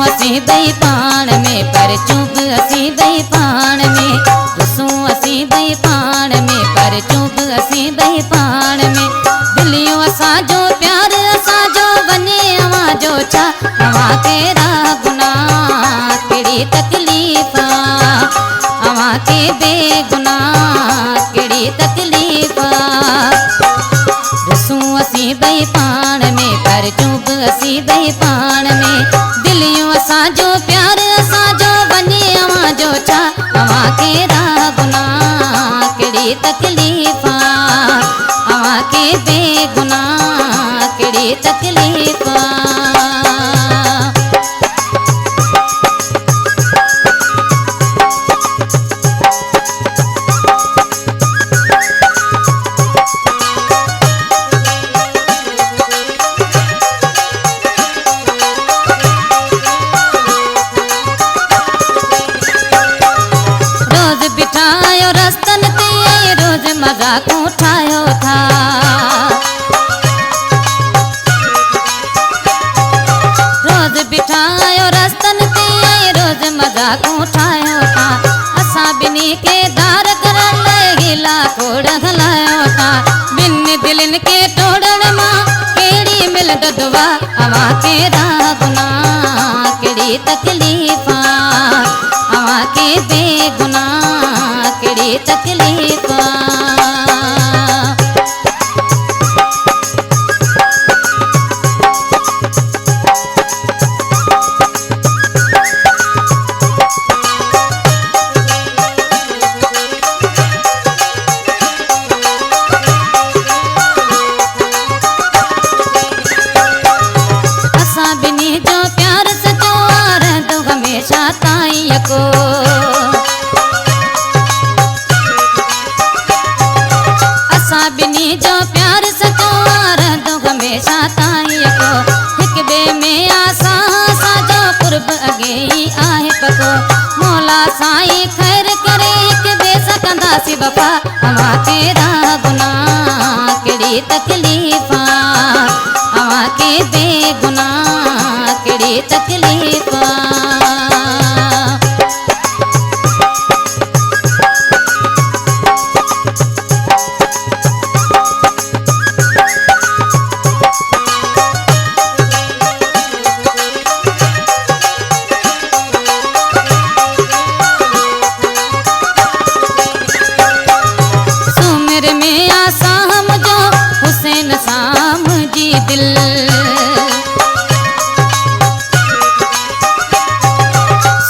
असी बई पाण में पर चुभ असी बई पाण में, रुसूं असी बई पाण में पर चुभ असी बई पाण में। दिलियों असांजो प्यार असांजो वञे अवां जो छा, अवां तेरा गुनाह कहिड़ी तकलीफ़ अवां के बेगुनाह कहिड़ी तकलीफ़। रुसूं असी बई पाण में पर चुभ असी बई पाण में। दिलियों असांजो प्यार असांजो वञे अवां जो छा, अवां केरा गुनाह कहिड़ी तकलीफ़ अवां के बेगुनाह कहिड़ी तकलीफ़। बिठायो रस्तन ते रोज मजाकूं ठाहियो था, रोज बिठायो रस्तन ते रोज मजाकूं ठाहियो था। असां ॿिन्ही के दार करण लाइ गिला खोड़ हलायो था। ॿिनि दिलनि के तोड़ण मां कहिड़ी मिलंदो दुआ, अवां केरा गुनाह कहिड़ी तकलीफ़ अवां के बेगुनाह कहिड़ी तकलीफ़। असां ॿिन्ही जो प्यार सचो रहंदो हमेशा ताईं को। असां ॿिन्ही जो प्यार सचो रहंदो हमेशा ताईं को। हिक ॿिए में आसां असांजो कुर्ब अॻे ई आहे पको। मौला साईं ख़ैर करे हिक ॿिए सां कंदासीं वफ़ा, अवां तेरा गुनाह कहिड़ी तकलीफ़ अवां के बेगुनाह कहिड़ी तकलीफ़। सुमिर में आसां मुझो हुसैन सां मुंहिंजी दिल,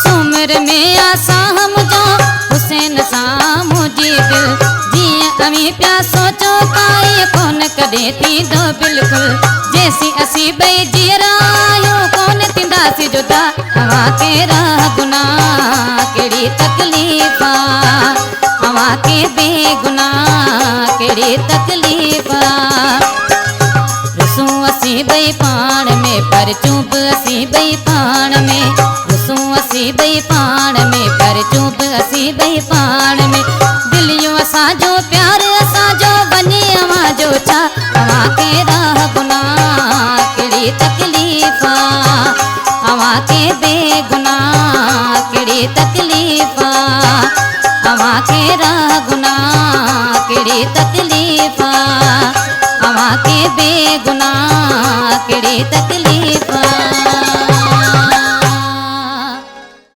सुमिर में आसां मुझो हुसैन सां मुंहिंजी दिल। जीअं अमी पिया सोचो काई कोन कॾहिं थींदो बिल्कुलु, जेसीं असीं ॿई जीअरा आहियूं कोन थींदासीं जुदा। अवां केरा गुनाह कहिड़ी तकलीफ़ अवां के बेगुनाह कहिड़ी तकलीफ़। रुसूं असी बई पाण में पर चुभ असी बई पाण में, रुसूं असी बई पाण में पर चुभ असी बई पाण में। दिलियों असांजो प्यार असांजो वञे अवां जो छा, अवां केरा गुनाह कहिड़ी तकलीफ़ अवां के बेगुनाह कहिड़ी तकलीफ़। अवां केरा गुनाह कहिड़ी तकलीफ़ अवां के बेगुनाह कहिड़ी तकलीफ़।